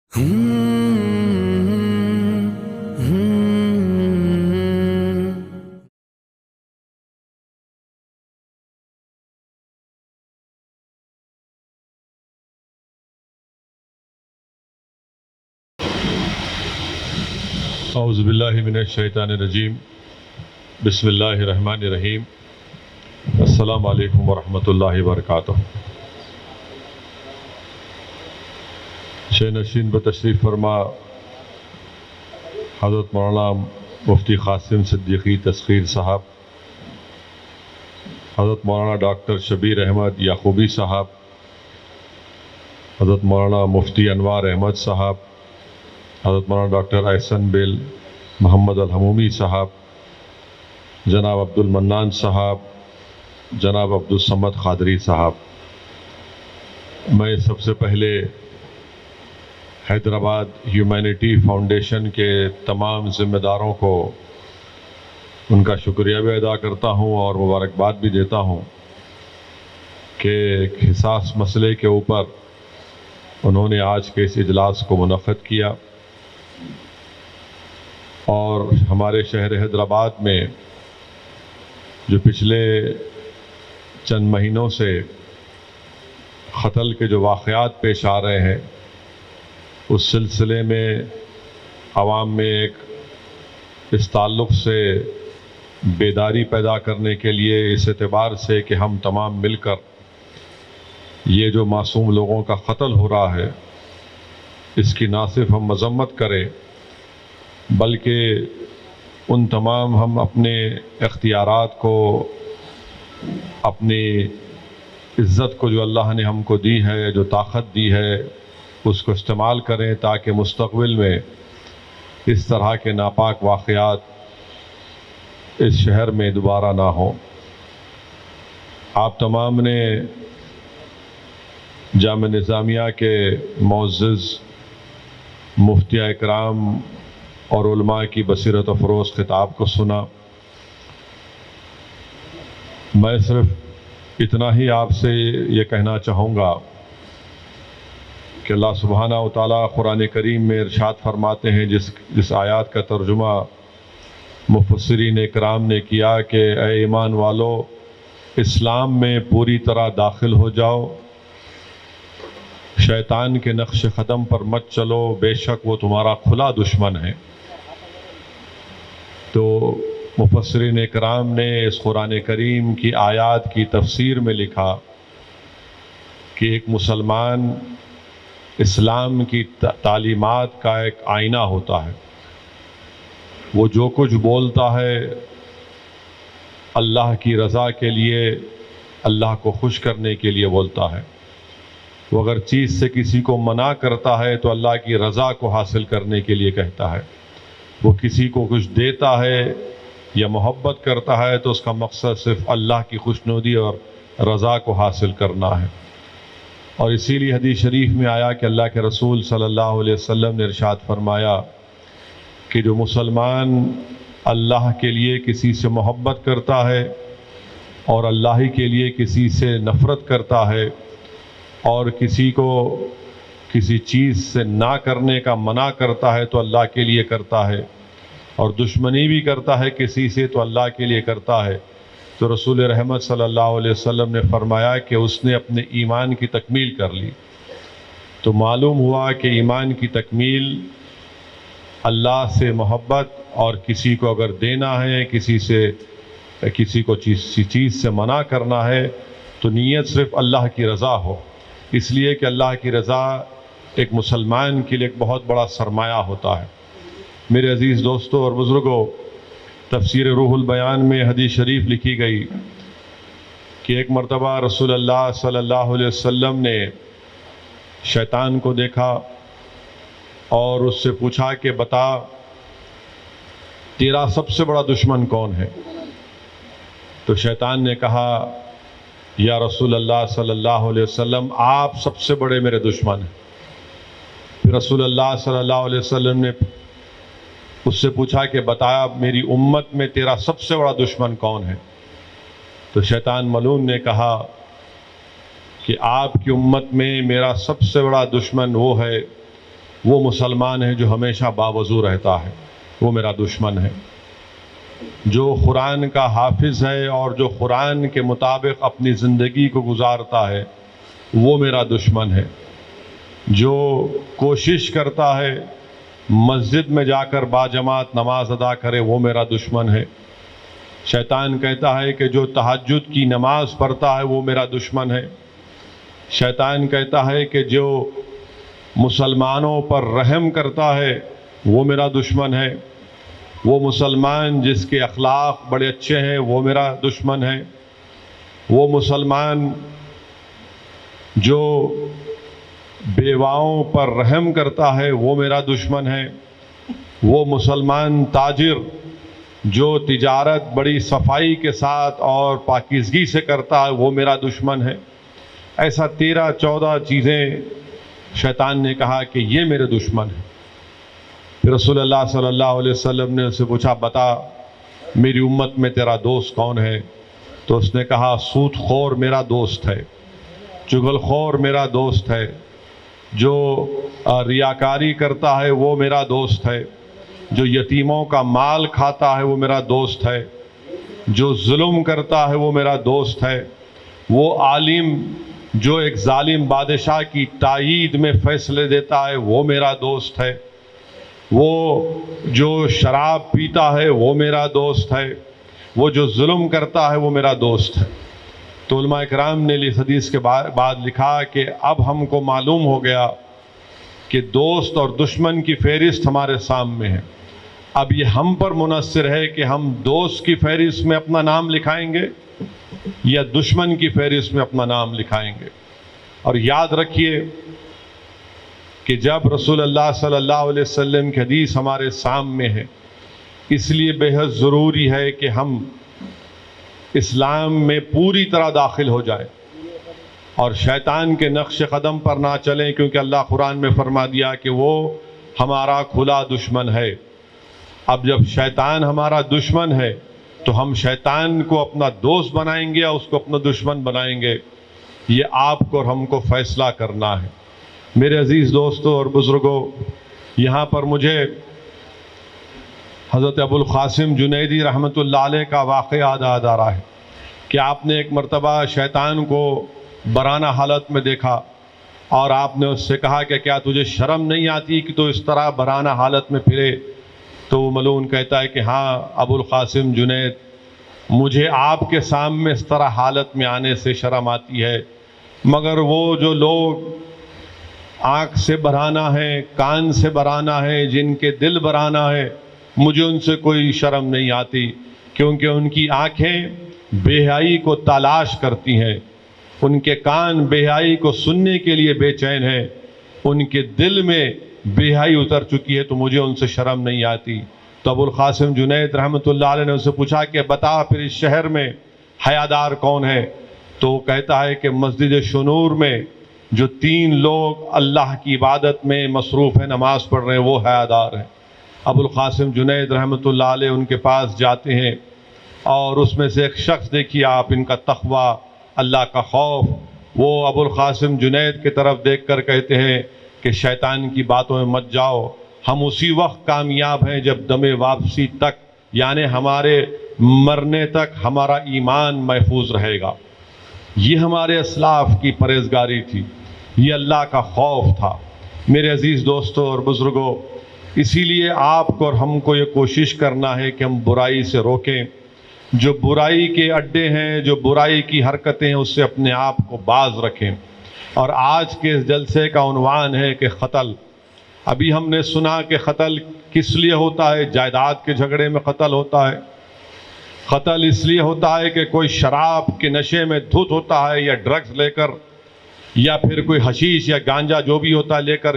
اعوذ باللہ من الشیطان الرجیم بسم اللہ الرحمن الرحیم السلام علیکم ورحمۃ اللہ وبرکاتہ۔ شینشین بتشریف فرما حضرت مولانا مفتی قاسم صدیقی تسخیر صاحب، حضرت مولانا ڈاکٹر شبیر احمد یعقوبی صاحب، حضرت مولانا مفتی انوار احمد صاحب، حضرت مولانا ڈاکٹر احسن بل محمد الحمومی صاحب، جناب عبد المنان صاحب، جناب عبد الصمد قادری صاحب، میں سب سے پہلے حیدرآباد ہیومینٹی فاؤنڈیشن کے تمام ذمہ داروں کو ان کا شکریہ بھی ادا کرتا ہوں اور مبارکباد بھی دیتا ہوں کہ ایک حساس مسئلے کے اوپر انہوں نے آج کے اس اجلاس کو منعقد کیا، اور ہمارے شہر حیدرآباد میں جو پچھلے چند مہینوں سے قتل کے جو واقعات پیش آ رہے ہیں، اس سلسلے میں عوام میں ایک اس تعلق سے بیداری پیدا کرنے کے لیے، اس اعتبار سے کہ ہم تمام مل کر یہ جو معصوم لوگوں کا قتل ہو رہا ہے اس کی نہ صرف ہم مذمت کریں بلکہ ان تمام ہم اپنے اختیارات کو، اپنی عزت کو جو اللہ نے ہم کو دی ہے، جو طاقت دی ہے، اس کو استعمال کریں تاکہ مستقبل میں اس طرح کے ناپاک واقعات اس شہر میں دوبارہ نہ ہوں۔ آپ تمام نے جامعہ نظامیہ کے معزز مفتیہ اکرام اور علماء کی بصیرت افروز خطاب کو سنا۔ میں صرف اتنا ہی آپ سے یہ کہنا چاہوں گا کہ اللہ سبحانہ و تعالیٰ قرآن کریم میں ارشاد فرماتے ہیں، جس آیات کا ترجمہ مفسرین اکرام نے کیا کہ اے ایمان والو، اسلام میں پوری طرح داخل ہو جاؤ، شیطان کے نقش قدم پر مت چلو، بے شک وہ تمہارا کھلا دشمن ہے۔ تو مفسرین اکرام نے اس قرآن کریم کی آیات کی تفسیر میں لکھا کہ ایک مسلمان اسلام کی تعلیمات کا ایک آئینہ ہوتا ہے، وہ جو کچھ بولتا ہے اللہ کی رضا کے لیے، اللہ کو خوش کرنے کے لیے بولتا ہے۔ وہ اگر چیز سے کسی کو منع کرتا ہے تو اللہ کی رضا کو حاصل کرنے کے لیے کہتا ہے۔ وہ کسی کو کچھ دیتا ہے یا محبت کرتا ہے تو اس کا مقصد صرف اللہ کی خوشنودی اور رضا کو حاصل کرنا ہے۔ اور اسی لیے حدیث شریف میں آیا کہ اللہ کے رسول صلی اللہ علیہ وسلم نے ارشاد فرمایا کہ جو مسلمان اللہ کے لیے کسی سے محبت کرتا ہے اور اللہ ہی کے لیے کسی سے نفرت کرتا ہے اور کسی کو کسی چیز سے نہ کرنے کا منع کرتا ہے تو اللہ کے لیے کرتا ہے، اور دشمنی بھی کرتا ہے کسی سے تو اللہ کے لیے کرتا ہے، تو رسول رحمت صلی اللہ علیہ وسلم نے فرمایا کہ اس نے اپنے ایمان کی تکمیل کر لی۔ تو معلوم ہوا کہ ایمان کی تکمیل اللہ سے محبت، اور کسی کو اگر دینا ہے، کسی کو کسی چیز سے منع کرنا ہے تو نیت صرف اللہ کی رضا ہو، اس لیے کہ اللہ کی رضا ایک مسلمان کے لیے ایک بہت بڑا سرمایہ ہوتا ہے۔ میرے عزیز دوستوں اور بزرگوں، تفسیر روح البیان میں حدیث شریف لکھی گئی کہ ایک مرتبہ رسول اللہ صلی اللہ علیہ وسلم نے شیطان کو دیکھا اور اس سے پوچھا کہ بتا تیرا سب سے بڑا دشمن کون ہے؟ تو شیطان نے کہا یا رسول اللہ صلی اللہ علیہ وسلم، آپ سب سے بڑے میرے دشمن ہیں۔ پھر رسول اللہ صلی اللہ علیہ وسلم نے اس سے پوچھا کہ بتایا میری امت میں تیرا سب سے بڑا دشمن کون ہے؟ تو شیطان ملعون نے کہا کہ آپ کی امت میں میرا سب سے بڑا دشمن وہ ہے وہ مسلمان ہے جو ہمیشہ باوضو رہتا ہے، وہ میرا دشمن ہے۔ جو قرآن کا حافظ ہے اور جو قرآن کے مطابق اپنی زندگی کو گزارتا ہے وہ میرا دشمن ہے۔ جو کوشش کرتا ہے مسجد میں جا کر باجماعت نماز ادا کرے وہ میرا دشمن ہے۔ شیطان کہتا ہے کہ جو تہجد کی نماز پڑھتا ہے وہ میرا دشمن ہے۔ شیطان کہتا ہے کہ جو مسلمانوں پر رحم کرتا ہے وہ میرا دشمن ہے۔ وہ مسلمان جس کے اخلاق بڑے اچھے ہیں وہ میرا دشمن ہے۔ وہ مسلمان جو بیواؤں پر رحم کرتا ہے وہ میرا دشمن ہے۔ وہ مسلمان تاجر جو تجارت بڑی صفائی کے ساتھ اور پاکیزگی سے کرتا ہے وہ میرا دشمن ہے۔ ایسا 13-14 چیزیں شیطان نے کہا کہ یہ میرے دشمن ہیں۔ پھر رسول اللہ صلی اللہ علیہ وسلم نے اس سے پوچھا بتا میری امت میں تیرا دوست کون ہے؟ تو اس نے کہا سود خور میرا دوست ہے، چغل خور میرا دوست ہے، جو ریاکاری کرتا ہے وہ میرا دوست ہے، جو یتیموں کا مال کھاتا ہے وہ میرا دوست ہے، جو ظلم کرتا ہے وہ میرا دوست ہے، وہ عالم جو ایک ظالم بادشاہ کی تائید میں فیصلے دیتا ہے وہ میرا دوست ہے، وہ جو شراب پیتا ہے وہ میرا دوست ہے، وہ جو ظلم کرتا ہے وہ میرا دوست ہے۔ تو علماء کرام نے اس حدیث کے بعد لکھا کہ اب ہم کو معلوم ہو گیا کہ دوست اور دشمن کی فہرست ہمارے سامنے ہے۔ اب یہ ہم پر منحصر ہے کہ ہم دوست کی فہرست میں اپنا نام لکھائیں گے یا دشمن کی فہرست میں اپنا نام لکھائیں گے۔ اور یاد رکھیے کہ جب رسول اللہ صلی اللہ علیہ وسلم کی حدیث ہمارے سامنے ہے اس لیے بے حد ضروری ہے کہ ہم اسلام میں پوری طرح داخل ہو جائیں اور شیطان کے نقش قدم پر نہ چلیں، کیونکہ اللہ قرآن میں فرما دیا کہ وہ ہمارا کھلا دشمن ہے۔ اب جب شیطان ہمارا دشمن ہے تو ہم شیطان کو اپنا دوست بنائیں گے یا اس کو اپنا دشمن بنائیں گے، یہ آپ کو اور ہم کو فیصلہ کرنا ہے۔ میرے عزیز دوستوں اور بزرگوں، یہاں پر مجھے حضرت ابو القاسم جنیدی رحمۃ اللہ علیہ کا واقعہ یاد آ رہا ہے کہ آپ نے ایک مرتبہ شیطان کو برانہ حالت میں دیکھا اور آپ نے اس سے کہا کہ کیا تجھے شرم نہیں آتی کہ تو اس طرح برانہ حالت میں پھرے؟ تو وہ ملعون کہتا ہے کہ ہاں ابو القاسم جنید، مجھے آپ کے سامنے اس طرح حالت میں آنے سے شرم آتی ہے، مگر وہ جو لوگ آنکھ سے برہنہ ہیں، کان سے برہنہ ہیں، جن کے دل برہنہ ہے، مجھے ان سے کوئی شرم نہیں آتی، کیونکہ ان کی آنکھیں بے حیائی کو تلاش کرتی ہیں، ان کے کان بے حیائی کو سننے کے لیے بے چین ہیں، ان کے دل میں بے حیائی اتر چکی ہے، تو مجھے ان سے شرم نہیں آتی۔ تو ابو القاسم جنید رحمۃ اللہ علیہ نے اسے پوچھا کہ بتا پھر اس شہر میں حیادار کون ہے؟ تو وہ کہتا ہے کہ مسجد شنور میں جو 3 لوگ اللہ کی عبادت میں مصروف ہیں، نماز پڑھ رہے ہیں، وہ حیادار ہیں۔ ابو القاسم جنید رحمۃ اللہ علیہ ان کے پاس جاتے ہیں اور اس میں سے ایک شخص دیکھیے آپ، ان کا تقوی، اللہ کا خوف، وہ ابو القاسم جنید کی طرف دیکھ کر کہتے ہیں کہ شیطان کی باتوں میں مت جاؤ، ہم اسی وقت کامیاب ہیں جب دم واپسی تک، یعنی ہمارے مرنے تک ہمارا ایمان محفوظ رہے گا۔ یہ ہمارے اسلاف کی پرہیزگاری تھی، یہ اللہ کا خوف تھا۔ میرے عزیز دوستوں اور بزرگوں، اسی لیے آپ کو اور ہم کو یہ کوشش کرنا ہے کہ ہم برائی سے روکیں، جو برائی کے اڈے ہیں، جو برائی کی حرکتیں ہیں، اس سے اپنے آپ کو باز رکھیں۔ اور آج کے اس جلسے کا عنوان ہے کہ قتل۔ ابھی ہم نے سنا کہ قتل کس لیے ہوتا ہے؟ جائیداد کے جھگڑے میں قتل ہوتا ہے۔ قتل اس لیے ہوتا ہے کہ کوئی شراب کے نشے میں دھت ہوتا ہے یا ڈرگز لے کر، یا پھر کوئی حشیش یا گانجا جو بھی ہوتا ہے لے کر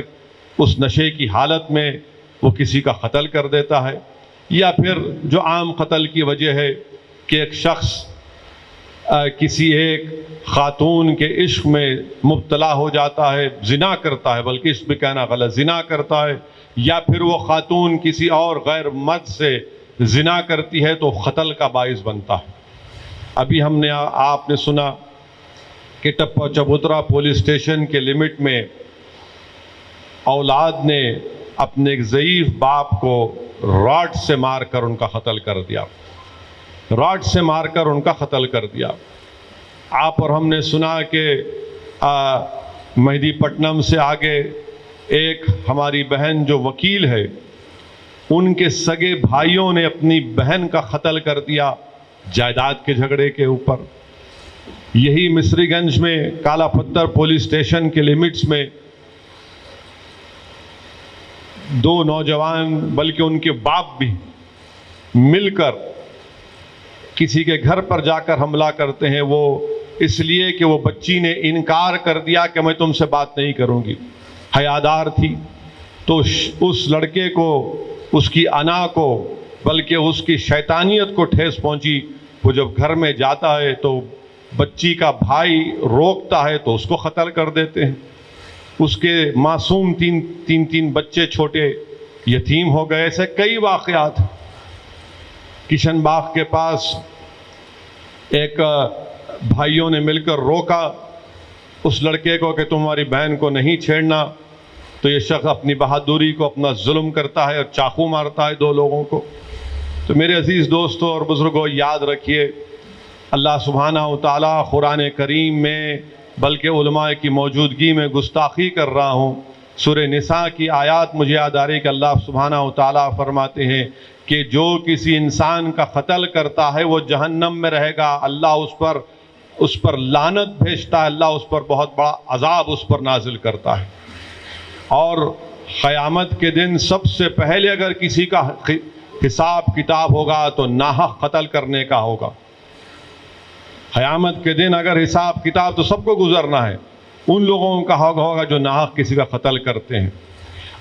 اس نشے کی حالت میں وہ کسی کا قتل کر دیتا ہے، یا پھر جو عام قتل کی وجہ ہے کہ ایک شخص کسی ایک خاتون کے عشق میں مبتلا ہو جاتا ہے، زنا کرتا ہے، بلکہ عشق بھی کہنا غلط، زنا کرتا ہے، یا پھر وہ خاتون کسی اور غیر مرد سے زنا کرتی ہے تو قتل کا باعث بنتا ہے۔ ابھی ہم نے آپ نے سنا کہ ٹپا چبوترا پولیس اسٹیشن کے لمٹ میں اولاد نے اپنے ایک ضعیف باپ کو راڈ سے مار کر ان کا قتل کر دیا، راڈ سے مار کر ان کا قتل کر دیا۔ آپ اور ہم نے سنا کہ مہدی پٹنم سے آگے ایک ہماری بہن جو وکیل ہے، ان کے سگے بھائیوں نے اپنی بہن کا قتل کر دیا جائیداد کے جھگڑے کے اوپر۔ یہی مصری گنج میں کالا پتھر پولیس اسٹیشن کے لیمٹس میں دو نوجوان بلکہ ان کے باپ بھی مل کر کسی کے گھر پر جا کر حملہ کرتے ہیں، وہ اس لیے کہ وہ بچی نے انکار کر دیا کہ میں تم سے بات نہیں کروں گی، حیادار تھی۔ تو اس لڑکے کو، اس کی انا کو، بلکہ اس کی شیطانیت کو ٹھیس پہنچی۔ وہ جب گھر میں جاتا ہے تو بچی کا بھائی روکتا ہے تو اس کو قتل کر دیتے ہیں۔ اس کے معصوم تین بچے چھوٹے یتیم ہو گئے۔ ایسے کئی واقعات۔ کشن باغ کے پاس ایک بھائیوں نے مل کر روکا اس لڑکے کو کہ تمہاری بہن کو نہیں چھیڑنا، تو یہ شخص اپنی بہادری کو اپنا ظلم کرتا ہے اور چاقو مارتا ہے دو لوگوں کو۔ تو میرے عزیز دوستوں اور بزرگوں، یاد رکھیے اللہ سبحانہ و تعالیٰ قرآن کریم میں، بلکہ علماء کی موجودگی میں گستاخی کر رہا ہوں، سورہ نساء کی آیات مجھے یاد آ رہی کہ اللہ سبحانہ و تعالیٰ فرماتے ہیں کہ جو کسی انسان کا قتل کرتا ہے وہ جہنم میں رہے گا، اللہ اس پر لعنت بھیجتا ہے، اللہ اس پر بہت بڑا عذاب اس پر نازل کرتا ہے۔ اور قیامت کے دن سب سے پہلے اگر کسی کا حساب کتاب ہوگا تو ناحق قتل کرنے کا ہوگا۔ قیامت کے دن اگر حساب کتاب تو سب کو گزرنا ہے، ان لوگوں کا ہوگا جو ناحق کسی کا قتل کرتے ہیں۔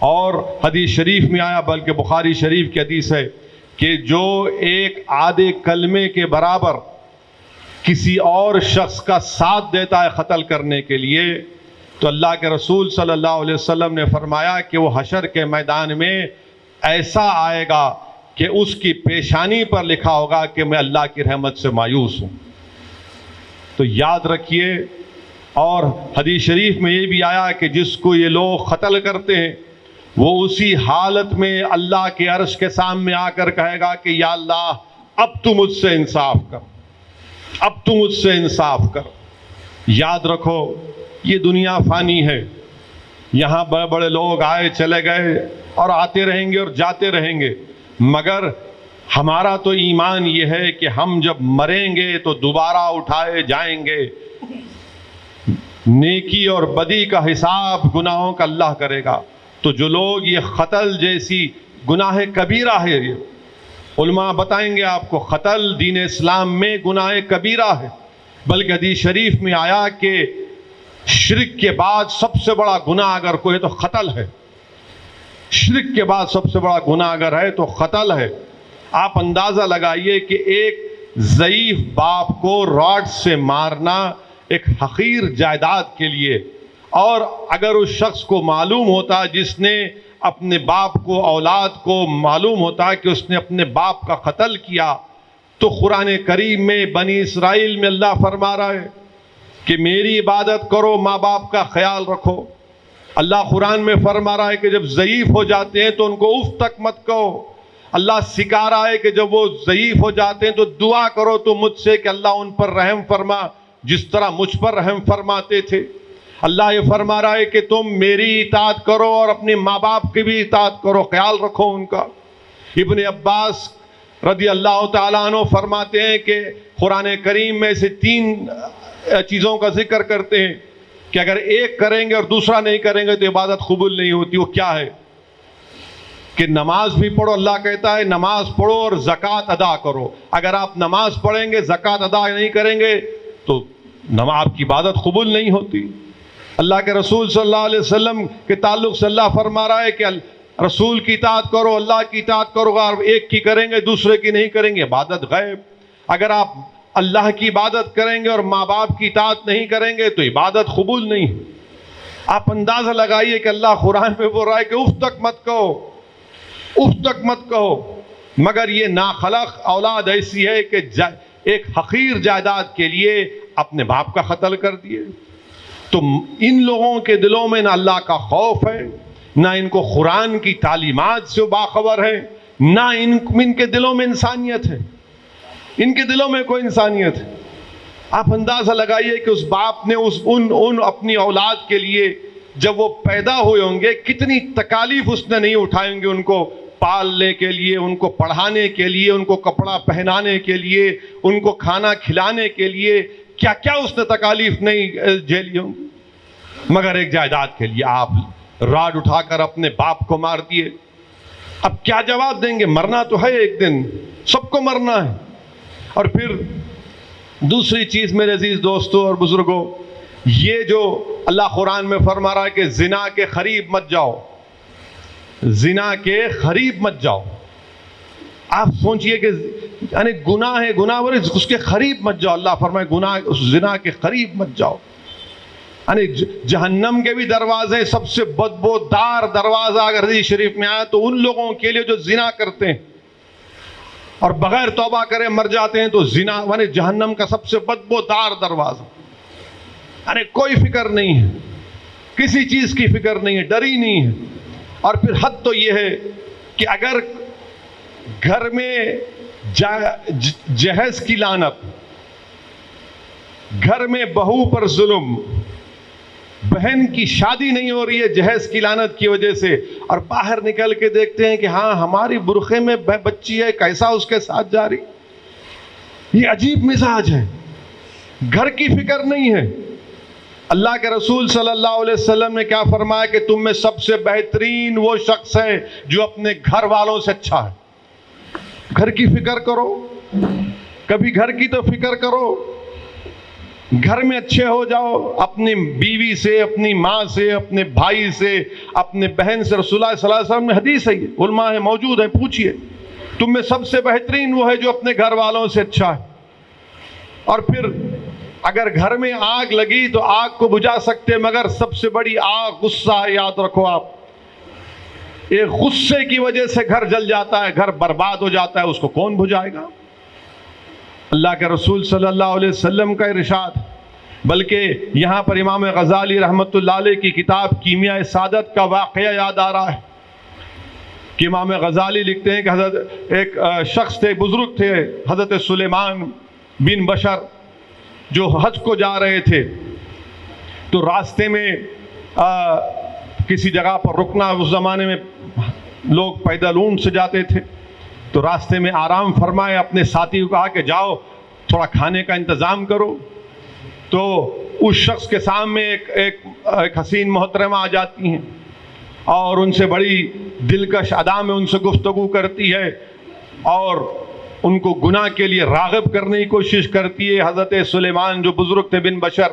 اور حدیث شریف میں آیا، بلکہ بخاری شریف کی حدیث ہے کہ جو ایک آدھے کلمے کے برابر کسی اور شخص کا ساتھ دیتا ہے قتل کرنے کے لیے، تو اللہ کے رسول صلی اللہ علیہ وسلم نے فرمایا کہ وہ حشر کے میدان میں ایسا آئے گا کہ اس کی پیشانی پر لکھا ہوگا کہ میں اللہ کی رحمت سے مایوس ہوں۔ تو یاد رکھیے۔ اور حدیث شریف میں یہ بھی آیا کہ جس کو یہ لوگ قتل کرتے ہیں وہ اسی حالت میں اللہ کے عرش کے سامنے آ کر کہے گا کہ یا اللہ اب تو مجھ سے انصاف کر، اب تو مجھ سے انصاف کر۔ یاد رکھو یہ دنیا فانی ہے، یہاں بڑے بڑے لوگ آئے چلے گئے اور آتے رہیں گے اور جاتے رہیں گے، مگر ہمارا تو ایمان یہ ہے کہ ہم جب مریں گے تو دوبارہ اٹھائے جائیں گے۔ نیکی اور بدی کا حساب گناہوں کا اللہ کرے گا۔ تو جو لوگ یہ قتل جیسی گناہ کبیرہ ہے، علماء بتائیں گے آپ کو قتل دین اسلام میں گناہ کبیرہ ہے، بلکہ حدیث شریف میں آیا کہ شرک کے بعد سب سے بڑا گناہ اگر کوئی ہے تو قتل ہے۔ شرک کے بعد سب سے بڑا گناہ اگر ہے تو قتل ہے۔ آپ اندازہ لگائیے کہ ایک ضعیف باپ کو راڈ سے مارنا ایک حقیر جائیداد کے لیے، اور اگر اس شخص کو معلوم ہوتا، جس نے اپنے باپ کو، اولاد کو معلوم ہوتا کہ اس نے اپنے باپ کا قتل کیا، تو قرآن کریم میں بنی اسرائیل میں اللہ فرما رہا ہے کہ میری عبادت کرو، ماں باپ کا خیال رکھو۔ اللہ قرآن میں فرما رہا ہے کہ جب ضعیف ہو جاتے ہیں تو ان کو اف تک مت کہو۔ اللہ سکھا رہا ہے کہ جب وہ ضعیف ہو جاتے ہیں تو دعا کرو تو مجھ سے کہ اللہ ان پر رحم فرما جس طرح مجھ پر رحم فرماتے تھے۔ اللہ یہ فرما رہا ہے کہ تم میری اطاعت کرو اور اپنے ماں باپ کی بھی اطاعت کرو، خیال رکھو ان کا۔ ابن عباس رضی اللہ تعالیٰ عنہ فرماتے ہیں کہ قرآن کریم میں سے 3 چیزوں کا ذکر کرتے ہیں کہ اگر ایک کریں گے اور دوسرا نہیں کریں گے تو عبادت قبول نہیں ہوتی۔ وہ کیا ہے؟ کہ نماز بھی پڑھو، اللہ کہتا ہے نماز پڑھو اور زکوٰۃ ادا کرو۔ اگر آپ نماز پڑھیں گے، زکوٰۃ ادا نہیں کریں گے تو آپ کی عبادت قبول نہیں ہوتی۔ اللہ کے رسول صلی اللہ علیہ وسلم کے تعلق سے اللہ فرما رہا ہے کہ رسول کی اطاعت کرو، اللہ کی اطاعت کرو، اگر ایک کی کریں گے دوسرے کی نہیں کریں گے، عبادت غیب۔ اگر آپ اللہ کی عبادت کریں گے اور ماں باپ کی اطاعت نہیں کریں گے تو عبادت قبول نہیں۔ آپ اندازہ لگائیے کہ اللہ قرآن میں بول رہا ہے کہ اف تک مت کہو، اف تک مت کہو، مگر یہ ناخلق اولاد ایسی ہے کہ ایک حقیر جائیداد کے لیے اپنے باپ کا قتل کر دیے۔ تو ان لوگوں کے دلوں میں نہ اللہ کا خوف ہے، نہ ان کو قرآن کی تعلیمات سے باخبر ہے، نہ ان کے دلوں میں انسانیت ہے، ان کے دلوں میں کوئی انسانیت ہے۔ آپ اندازہ لگائیے کہ اس باپ نے ان اپنی اولاد کے لیے جب وہ پیدا ہوئے ہوں گے کتنی تکالیف اس نے نہیں اٹھائیں گے، ان کو پالنے کے لیے، ان کو پڑھانے کے لیے، ان کو کپڑا پہنانے کے لیے، ان کو کھانا کھلانے کے لیے، کیا کیا اس نے تکالیف نہیں جھیلی ہوں گی، مگر ایک جائیداد کے لیے آپ راڈ اٹھا کر اپنے باپ کو مار دیے۔ اب کیا جواب دیں گے؟ مرنا تو ہے ایک دن، سب کو مرنا ہے۔ اور پھر دوسری چیز میرے عزیز دوستوں اور بزرگوں، یہ جو اللہ قرآن میں فرما رہا ہے کہ زنا کے قریب مت جاؤ، زنا کے قریب مت جاؤ۔ آپ سوچئے کہ یعنی گناہ ہے، گناہ اس کے قریب مت جاؤ۔ اللہ فرمائے گناہ اس زنا کے قریب مت جاؤ۔ یعنی جہنم کے بھی دروازے، سب سے بدبودار دروازہ اگر حدیث شریف میں آیا تو ان لوگوں کے لیے جو زنا کرتے ہیں اور بغیر توبہ کرے مر جاتے ہیں، تو زنا یعنی جہنم کا سب سے بدبودار دروازہ۔ یعنی کوئی فکر نہیں ہے، کسی چیز کی فکر نہیں ہے، ڈر ہی نہیں ہے۔ اور پھر حد تو یہ ہے کہ اگر گھر میں جہیز کی لعنت، گھر میں بہو پر ظلم، بہن کی شادی نہیں ہو رہی ہے جہیز کی لعنت کی وجہ سے، اور باہر نکل کے دیکھتے ہیں کہ ہاں ہماری برقعے میں بچی ہے، کیسا اس کے ساتھ جا رہی، یہ عجیب مزاج ہے، گھر کی فکر نہیں ہے۔ اللہ کے رسول صلی اللہ علیہ وسلم نے کیا فرمایا کہ تم میں سب سے بہترین وہ شخص ہے جو اپنے گھر والوں سے اچھا ہے۔ گھر کی فکر کرو، کبھی گھر کی تو فکر کرو، گھر میں اچھے ہو جاؤ، اپنی بیوی سے، اپنی ماں سے، اپنے بھائی سے، اپنے بہن سے۔ رسول اللہ صلی اللہ علیہ وسلم میں حدیث ہے، یہ علماء ہے موجود ہے، پوچھئے تم میں سب سے بہترین وہ ہے جو اپنے گھر والوں سے اچھا ہے۔ اور پھر اگر گھر میں آگ لگی تو آگ کو بجھا سکتے، مگر سب سے بڑی آگ غصہ ہے، یاد رکھو آپ۔ ایک غصے کی وجہ سے گھر جل جاتا ہے، گھر برباد ہو جاتا ہے، اس کو کون بجھائے گا؟ اللہ کے رسول صلی اللہ علیہ وسلم کا ارشاد۔ بلکہ یہاں پر امام غزالی رحمۃ اللہ علیہ کی کتاب کیمیاء سعادت کا واقعہ یاد آ رہا ہے کہ امام غزالی لکھتے ہیں کہ حضرت ایک شخص تھے، بزرگ تھے، حضرت سلیمان بن بشر، جو حج کو جا رہے تھے، تو راستے میں کسی جگہ پر رکنا، اس زمانے میں لوگ پیدل اونٹ سے جاتے تھے، تو راستے میں آرام فرمائے، اپنے ساتھی کو کہا کہ جاؤ تھوڑا کھانے کا انتظام کرو۔ تو اس شخص کے سامنے ایک حسین محترمہ آ جاتی ہیں اور ان سے بڑی دلکش ادا میں ان سے گفتگو کرتی ہے اور ان کو گناہ کے لیے راغب کرنے کی کوشش کرتی ہے۔ حضرت سلیمان جو بزرگ تھے بن بشر،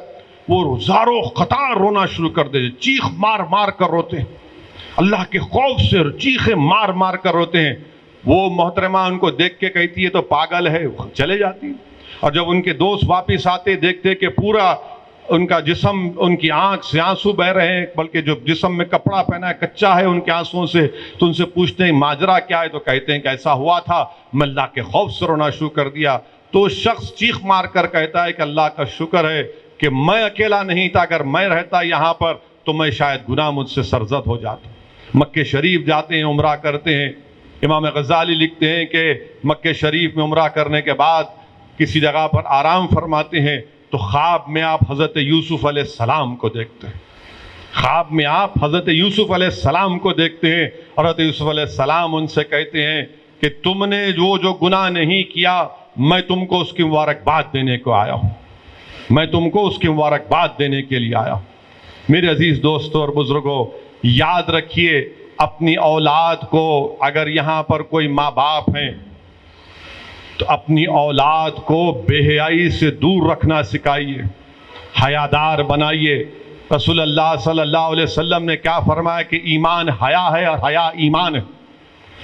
وہ زارو قطار رونا شروع کر دیتے، چیخ مار مار کر روتے ہیں، اللہ کے خوف سے چیخیں مار مار کر روتے ہیں۔ وہ محترمہ ان کو دیکھ کے کہتی ہے تو پاگل ہے، چلے جاتی۔ اور جب ان کے دوست واپس آتے دیکھتے کہ پورا ان کا جسم، ان کی آنکھ سے آنسو بہ رہے ہیں، بلکہ جو جسم میں کپڑا پہنا ہے کچا ہے ان کے آنسوؤں سے، تو ان سے پوچھتے ہیں ماجرا کیا ہے؟ تو کہتے ہیں کہ ایسا ہوا تھا، میں اللہ کے خوف سے رونا شروع کر دیا۔ تو شخص چیخ مار کر کہتا ہے کہ اللہ کا شکر ہے کہ میں اکیلا نہیں تھا، اگر میں رہتا یہاں پر تو میں شاید گناہ مجھ سے سرزد ہو جاتا۔ مکہ شریف جاتے ہیں، عمرہ کرتے ہیں۔ امام غزالی لکھتے ہیں کہ مکہ شریف میں عمرہ کرنے کے بعد کسی جگہ پر آرام فرماتے ہیں تو خواب میں آپ حضرت یوسف علیہ السلام کو دیکھتے ہیں۔ خواب میں آپ حضرت یوسف علیہ السلام کو دیکھتے ہیں، اور حضرت یوسف علیہ السلام ان سے کہتے ہیں کہ تم نے جو گناہ نہیں کیا، میں تم کو اس کی مبارکباد دینے کو آیا ہوں، میں تم کو اس کی مبارکباد دینے کے لیے آیا ہوں۔ میرے عزیز دوستوں اور بزرگوں، یاد رکھیے اپنی اولاد کو، اگر یہاں پر کوئی ماں باپ ہیں تو اپنی اولاد کو بے حیائی سے دور رکھنا سکھائیے، حیادار بنائیے۔ رسول اللہ صلی اللہ علیہ وسلم نے کیا فرمایا کہ ایمان حیا ہے اور حیا ایمان ہے۔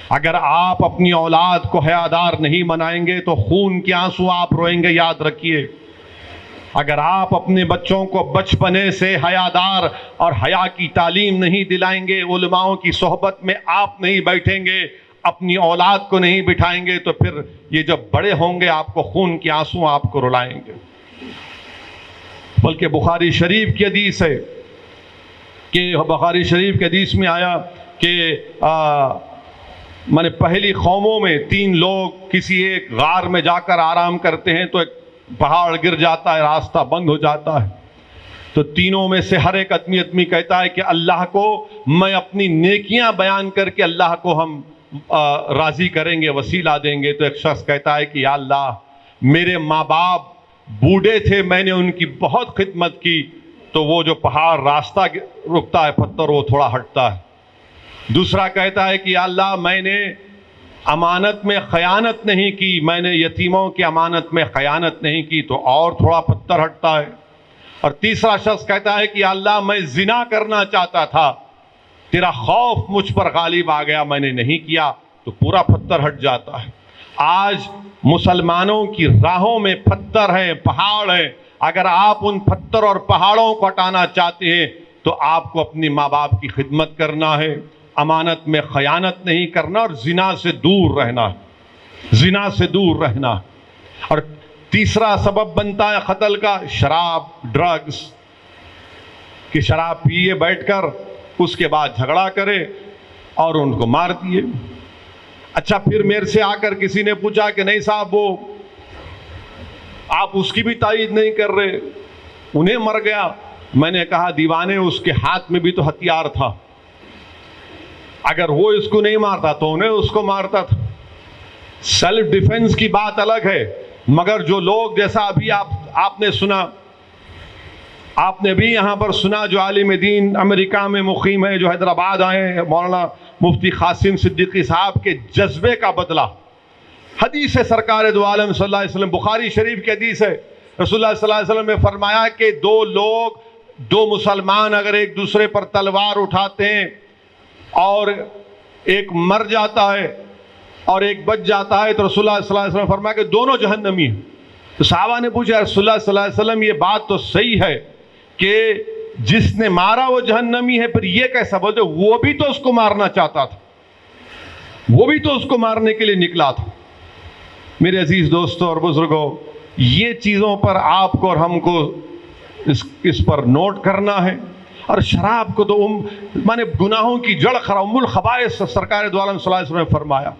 اگر آپ اپنی اولاد کو حیادار نہیں بنائیں گے تو خون کے آنسو آپ روئیں گے، یاد رکھیے۔ اگر آپ اپنے بچوں کو بچپنے سے حیادار اور حیا کی تعلیم نہیں دلائیں گے، علماؤں کی صحبت میں آپ نہیں بیٹھیں گے، اپنی اولاد کو نہیں بٹھائیں گے، تو پھر یہ جب بڑے ہوں گے آپ کو خون کے آنسو آپ کو رلائیں گے۔ بلکہ بخاری شریف کی حدیث ہے کہ بخاری شریف کے حدیث میں آیا کہ پہلی قوموں میں 3 لوگ کسی ایک غار میں جا کر آرام کرتے ہیں تو ایک پہاڑ گر جاتا ہے، راستہ بند ہو جاتا ہے، تو تینوں میں سے ہر ایک آدمی کہتا ہے کہ اللہ کو میں اپنی نیکیاں بیان کر کے اللہ کو ہم راضی کریں گے، وسیلہ دیں گے۔ تو ایک شخص کہتا ہے کہ یا اللہ، میرے ماں باپ بوڑھے تھے، میں نے ان کی بہت خدمت کی، تو وہ جو پہاڑ راستہ رکتا ہے پتھر وہ تھوڑا ہٹتا ہے۔ دوسرا کہتا ہے کہ یا اللہ، میں نے امانت میں خیانت نہیں کی، میں نے یتیموں کی امانت میں خیانت نہیں کی، تو اور تھوڑا پتھر ہٹتا ہے۔ اور تیسرا شخص کہتا ہے کہ یا اللہ، میں زنا کرنا چاہتا تھا، تیرا خوف مجھ پر غالب آ گیا، میں نے نہیں کیا، تو پورا پتھر ہٹ جاتا ہے۔ آج مسلمانوں کی راہوں میں پتھر ہیں، پہاڑ ہیں، اگر آپ ان پتھر اور پہاڑوں کو ہٹانا چاہتے ہیں تو آپ کو اپنی ماں باپ کی خدمت کرنا ہے، امانت میں خیانت نہیں کرنا، اور زنا سے دور رہنا، زنا سے دور رہنا۔ اور تیسرا سبب بنتا ہے قتل کا شراب، ڈرگز، کہ شراب پیے بیٹھ کر اس کے بعد جھگڑا کرے اور ان کو مار دیے۔ اچھا، پھر میرے سے آ کر کسی نے پوچھا کہ نہیں صاحب، وہ آپ اس کی بھی تائید نہیں کر رہے، انہیں مر گیا۔ میں نے کہا دیوانے، اس کے ہاتھ میں بھی تو ہتھیار تھا، اگر وہ اس کو نہیں مارتا تو انہیں اس کو مارتا تھا۔ سیلف ڈیفنس کی بات الگ ہے، مگر جو لوگ جیسا ابھی آپ نے سنا، آپ نے بھی یہاں پر سنا، جو عالم دین امریکہ میں مقیم ہے، جو حیدرآباد آئے ہیں، مولانا مفتی قاسم صدیقی صاحب کے جذبے کا بدلہ۔ حدیث ہے سرکار دو عالم صلی اللہ علیہ وسلم، بخاری شریف کی حدیث ہے، رسول اللہ صلی اللہ علیہ وسلم نے فرمایا کہ 2 مسلمان اگر ایک دوسرے پر تلوار اٹھاتے ہیں اور ایک مر جاتا ہے اور ایک بچ جاتا ہے، تو رسول اللہ صلی اللہ علیہ وسلم نے فرمایا کہ دونوں جہنمی ہیں۔ تو صحابہ نے پوچھا رسول اللہ صلی اللہ علیہ وسلم، یہ بات تو صحیح ہے کہ جس نے مارا وہ جہنمی ہے، پھر یہ کیسا؟ بولتے وہ بھی تو اس کو مارنا چاہتا تھا، وہ بھی تو اس کو مارنے کے لیے نکلا تھا۔ میرے عزیز دوستوں اور بزرگوں، یہ چیزوں پر آپ کو اور ہم کو اس پر نوٹ کرنا ہے۔ اور شراب کو تو گناہوں کی جڑ ام الخبائث سرکار دو عالم صلی اللہ علیہ وسلم نے فرمایا۔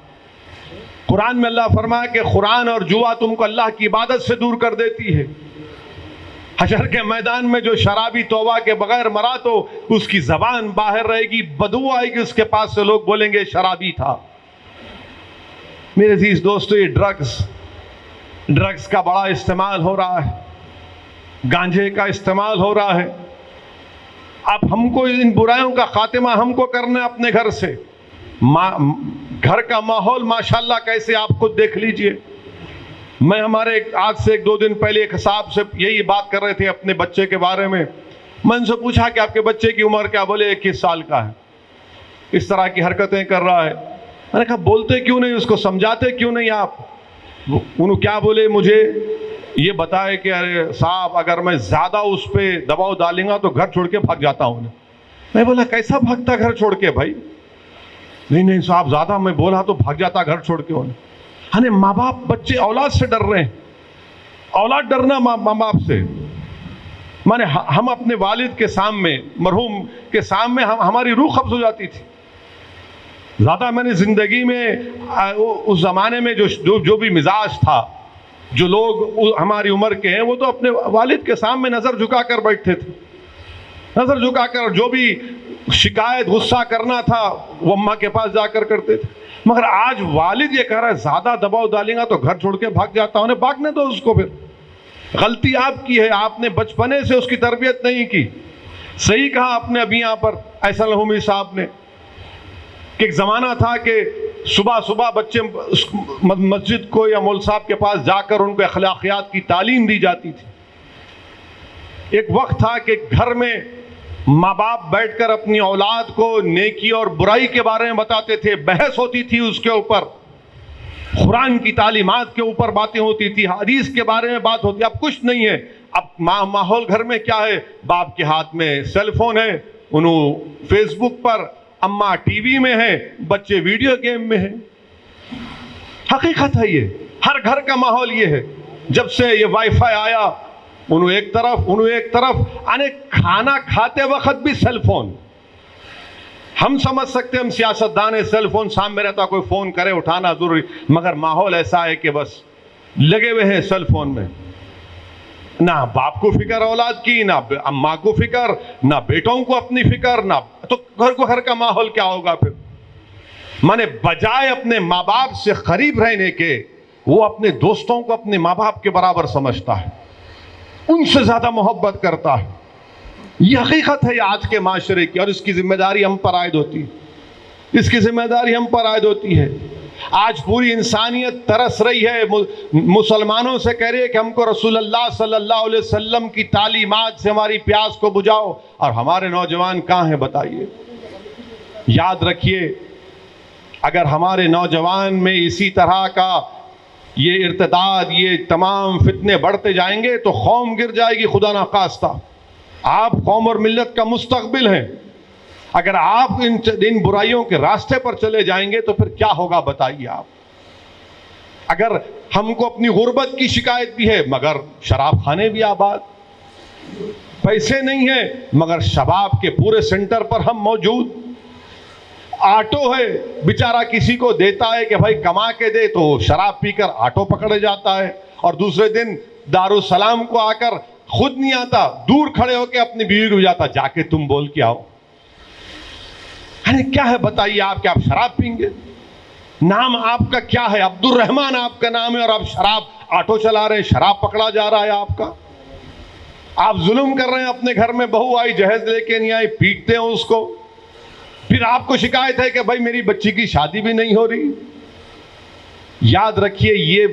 قرآن میں اللہ فرمایا کہ قرآن اور جوا تم کو اللہ کی عبادت سے دور کر دیتی ہے۔ حشر کے میدان میں جو شرابی توبہ کے بغیر مرا تو اس کی زبان باہر رہے گی، بدبو آئے گی اس کے پاس سے، لوگ بولیں گے شرابی تھا۔ میرے عزیز دوستو، یہ ڈرگز کا بڑا استعمال ہو رہا ہے، گانجے کا استعمال ہو رہا ہے۔ اب ہم کو ان برائیوں کا خاتمہ ہم کو کرنا ہے اپنے گھر سے۔ گھر کا ماحول ماشاءاللہ کیسے، آپ خود دیکھ لیجئے۔ میں ہمارے آج سے 1-2 دن پہلے ایک صاحب سے یہی بات کر رہے تھے اپنے بچے کے بارے میں۔ میں ان سے پوچھا کہ آپ کے بچے کی عمر کیا؟ بولے 21 سال کا ہے، اس طرح کی حرکتیں کر رہا ہے۔ میں نے کہا بولتے کیوں نہیں اس کو، سمجھاتے کیوں نہیں آپ؟ انہوں کیا بولے، مجھے یہ بتائے کہ ارے صاحب، اگر میں زیادہ اس پہ دباؤ ڈالیں گا تو گھر چھوڑ کے بھاگ جاتا ہوں۔ میں بولا کیسا بھاگتا گھر چھوڑ کے بھائی؟ نہیں صاحب، زیادہ میں بولا تو بھاگ جاتا گھر چھوڑ کے۔ ہاں، ماں باپ، بچے اولاد سے ڈر رہے ہیں، اولاد ڈرنا ماں باپ سے۔ ہم اپنے والد کے سامنے، مرحوم کے سامنے ہماری روح قبض ہو جاتی تھی۔ زیادہ میں نے زندگی میں اس زمانے میں جو بھی مزاج تھا، جو لوگ ہماری عمر کے ہیں، وہ تو اپنے والد کے سامنے نظر جھکا کر بیٹھتے تھے، نظر جھکا کر جو بھی شکایت غصہ کرنا تھا وہ اماں کے پاس جا کر کرتے تھے۔ مگر آج والد یہ کہہ رہا ہے زیادہ دباؤ ڈالیں گا تو گھر چھوڑ کے بھاگ جاتا ہوں۔ بھاگنے دو اس کو، پھر غلطی آپ کی ہے، آپ نے بچپنے سے اس کی تربیت نہیں کی۔ صحیح کہا آپ نے ابھی یہاں پر احسن الحمی صاحب نے کہ ایک زمانہ تھا کہ صبح بچے مسجد کو یا مول صاحب کے پاس جا کر ان کو اخلاقیات کی تعلیم دی جاتی تھی۔ ایک وقت تھا کہ گھر میں ماں باپ بیٹھ کر اپنی اولاد کو نیکی اور برائی کے بارے میں بتاتے تھے، بحث ہوتی تھی اس کے اوپر، قرآن کی تعلیمات کے اوپر باتیں ہوتی تھی، حدیث کے بارے میں بات ہوتی۔ اب کچھ نہیں ہے، اب ماحول گھر میں کیا ہے، باپ کے ہاتھ میں سیل فون ہے، انہوں فیس بک پر، اماں ٹی وی میں ہے، بچے ویڈیو گیم میں ہیں۔ حقیقت ہے، یہ ہر گھر کا ماحول یہ ہے۔ جب سے یہ وائی فائی آیا، انہوں ایک طرف یعنی کھانا کھاتے وقت بھی سیل فون. ہم سمجھ سکتے ہم سیاستدان سیل فون سامنے رہتا, کوئی فون کرے اٹھانا ضروری, مگر ماحول ایسا ہے کہ بس لگے ہوئے ہیں سیل فون میں. نہ باپ کو فکر اولاد کی, نہ اماں کو فکر, نہ بیٹوں کو اپنی فکر, نہ تو گھر کا ماحول کیا ہوگا پھر. مانے بجائے اپنے ماں باپ سے قریب رہنے کے وہ اپنے دوستوں کو اپنے ماں باپ کے برابر سمجھتا ہے, ان سے زیادہ محبت کرتا ہے. یہ حقیقت ہے آج کے معاشرے کی, اور اس کی ذمہ داری ہم پر عائد ہوتی ہے. آج پوری انسانیت ترس رہی ہے, مسلمانوں سے کہہ رہی ہے کہ ہم کو رسول اللہ صلی اللہ علیہ وسلم کی تعلیمات سے ہماری پیاس کو بجھاؤ, اور ہمارے نوجوان کہاں ہیں بتائیے. یاد رکھیے, اگر ہمارے نوجوان میں اسی طرح کا یہ ارتداد, یہ تمام فتنے بڑھتے جائیں گے تو قوم گر جائے گی خدا نخواستہ. آپ قوم اور ملت کا مستقبل ہیں. اگر آپ ان برائیوں کے راستے پر چلے جائیں گے تو پھر کیا ہوگا بتائیے آپ. اگر ہم کو اپنی غربت کی شکایت بھی ہے مگر شراب خانے بھی آباد, پیسے نہیں ہیں مگر شباب کے پورے سینٹر پر ہم موجود, آٹو ہے بیچارہ کسی کو دیتا ہے کہ بھائی کما کے دے, تو شراب پی کر آٹو پکڑے جاتا ہے, اور دوسرے دن دارالسلام کو آ کر خود نہیں آتا, دور کھڑے ہو کے اپنی بیوی کو جاتا جا کے تم بول کے آؤ. کیا ہے بتائیے آپ, کہ آپ شراب پئیں گے؟ نام آپ کا کیا ہے؟ عبد الرحمن آپ کا نام ہے, اور آپ شراب آٹو چلا رہے ہیں, شراب پکڑا جا رہا ہے آپ کا. آپ ظلم کر رہے ہیں اپنے گھر میں, بہو آئی جہیز لے کے نہیں آئی, پیٹتے ہیں اس کو, پھر آپ کو شکایت ہے کہ بھائی میری بچی کی شادی بھی نہیں ہو رہی. یاد رکھیے, یہ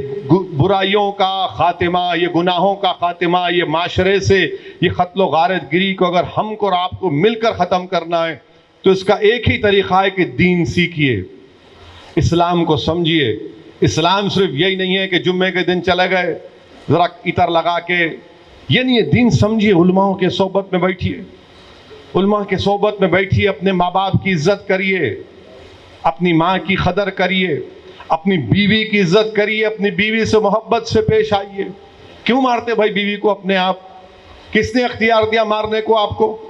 برائیوں کا خاتمہ, یہ گناہوں کا خاتمہ, یہ معاشرے سے یہ قتل و غارت گری کو اگر ہم کو اور آپ کو مل کر ختم کرنا ہے تو اس کا ایک ہی طریقہ ہے کہ دین سیکھیے, اسلام کو سمجھیے. اسلام صرف یہی نہیں ہے کہ جمعے کے دن چلے گئے ذرا عطر لگا کے, یہ نہیں ہے. دین سمجھیے, علماء کے صحبت میں بیٹھیے, اپنے ماں باپ کی عزت کریے, اپنی ماں کی قدر کریے, اپنی بیوی کی عزت کریے, اپنی بیوی سے محبت سے پیش آئیے. کیوں مارتے بھائی بیوی کو اپنے آپ؟ کس نے اختیار دیا مارنے کو آپ کو؟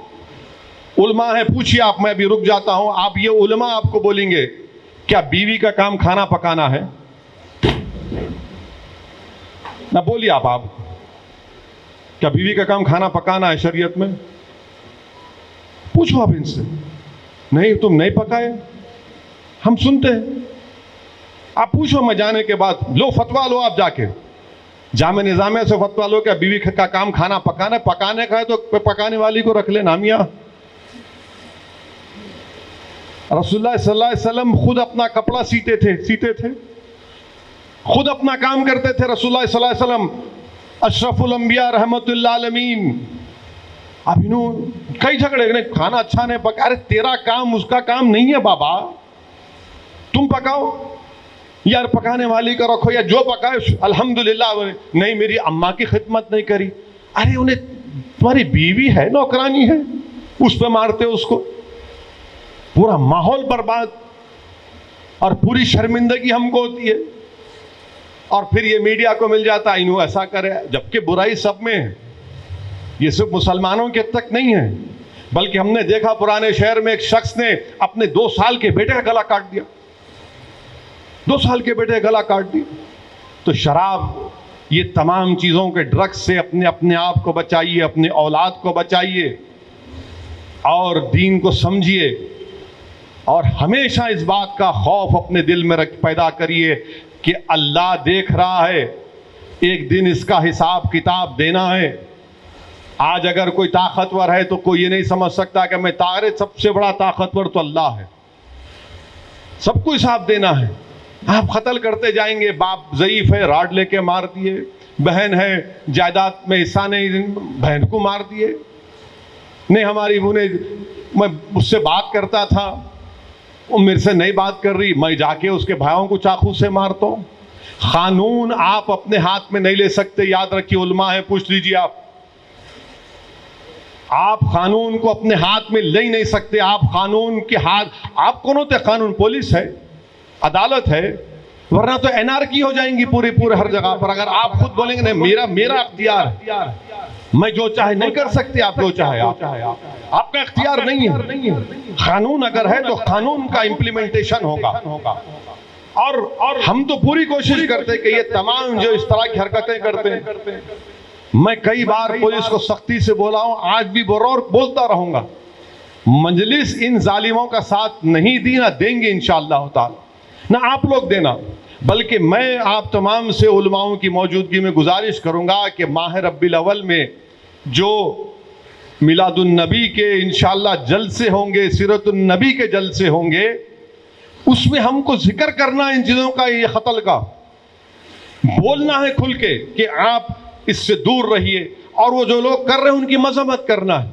علماء ہیں, پوچھیے آپ. میں ابھی رک جاتا ہوں. آپ یہ علماء آپ کو بولیں گے کیا بیوی کا کام کھانا پکانا ہے؟ نہ بولیے آپ کیا بیوی کا کام کھانا پکانا ہے شریعت میں؟ پوچھو آپ ان سے. نہیں, تم نہیں پکائے, ہم سنتے ہیں. آپ پوچھو, میں جانے کے بعد لو فتوا لو, آپ جا کے جامع نظامیہ سے فتوا لو کہ بیوی کا کام کھانا پکانا ہے. پکانے کا ہے تو پکانے والی کو رکھ لینا میاں. رسول اللہ صلی اللہ علیہ وسلم خود اپنا کپڑا سیتے تھے, خود اپنا کام کرتے تھے. رسول اللہ صلی اللہ علیہ وسلم اشرف الانبیاء رحمت اللہ عالمین. اب انہوں کئی جھگڑے, کھانا اچھا نہیں پکا. ارے تیرا کام اس کا کام نہیں ہے بابا, تم پکاؤ. یار پکانے والی کا رکھو, یا جو پکائے الحمدللہ. نہیں, میری اماں کی خدمت نہیں کری. ارے انہیں تمہاری بیوی ہے, نوکرانی ہے, اس پہ مارتے اس کو. پورا ماحول برباد, اور پوری شرمندگی ہم کو ہوتی ہے. اور پھر یہ میڈیا کو مل جاتا ہے انہوں ایسا کرے, جبکہ برائی سب میں ہے. یہ صرف مسلمانوں کے تک نہیں ہے, بلکہ ہم نے دیکھا پرانے شہر میں ایک شخص نے اپنے 2 سال کے بیٹے کا گلا کاٹ دیا. 2 سال کے بیٹے کا گلا کاٹ دیا. تو شراب, یہ تمام چیزوں کے ڈرگز سے اپنے آپ کو بچائیے, اپنے اولاد کو بچائیے, اور دین کو سمجھیے. اور ہمیشہ اس بات کا خوف اپنے دل میں پیدا کریے کہ اللہ دیکھ رہا ہے, ایک دن اس کا حساب کتاب دینا ہے. آج اگر کوئی طاقتور ہے تو کوئی یہ نہیں سمجھ سکتا کہ میں سب سے بڑا طاقتور تو اللہ ہے, سب کو حساب دینا ہے. آپ قتل کرتے جائیں گے, باپ ضعیف ہے راڈ لے کے مار دیے, بہن ہے جائیداد میں حصہ نہیں, بہن کو مار دیے. نہیں ہماری میں اس سے بات کرتا تھا, وہ میرے سے نہیں بات کر رہی, میں جا کے اس کے بھائیوں کو چاقو سے مارتا ہوں. قانون آپ اپنے ہاتھ میں نہیں لے سکتے. یاد رکھیے, علماء ہیں, پوچھ لیجیے آپ قانون کو اپنے ہاتھ میں لے نہیں سکتے. آپ قانون کے ہاتھ, آپ کون ہوتے؟ قانون پولیس ہے, عدالت ہے, ورنہ تو NRکی ہو جائیں گی پورے ہر جگہ پر. اگر آپ خود بولیں گے نہیں میرا اختیار ہے, میں جو چاہے نہیں کر سکتے، آپ جو چاہے آپ کا اختیار نہیں ہے۔ قانون اگر ہے تو قانون کا امپلیمنٹیشن ہوگا، اور ہم تو پوری کوشش کرتے کہ یہ تمام جو اس طرح کی حرکتیں کرتے ہیں، میں کئی بار پولیس کو سختی سے بولا ہوں، آج بھی بولتا رہوں گا، مجلس ان ظالموں کا ساتھ نہیں دی، نہ دیں گے انشاءاللہ تعالی، نہ آپ لوگ دینا، بلکہ میں آپ تمام سے علماؤں کی موجودگی میں گزارش کروں گا کہ ماہ ربیع الاول میں جو میلاد النبی کے انشاءاللہ جلسے ہوں گے، سیرت النبی کے جلسے ہوں گے، اس میں ہم کو ذکر کرنا ان چیزوں کا، یہ قتل کا بولنا ہے کھل کے کہ آپ اس سے دور رہیے، اور وہ جو لوگ کر رہے ہیں ان کی مذمت کرنا ہے،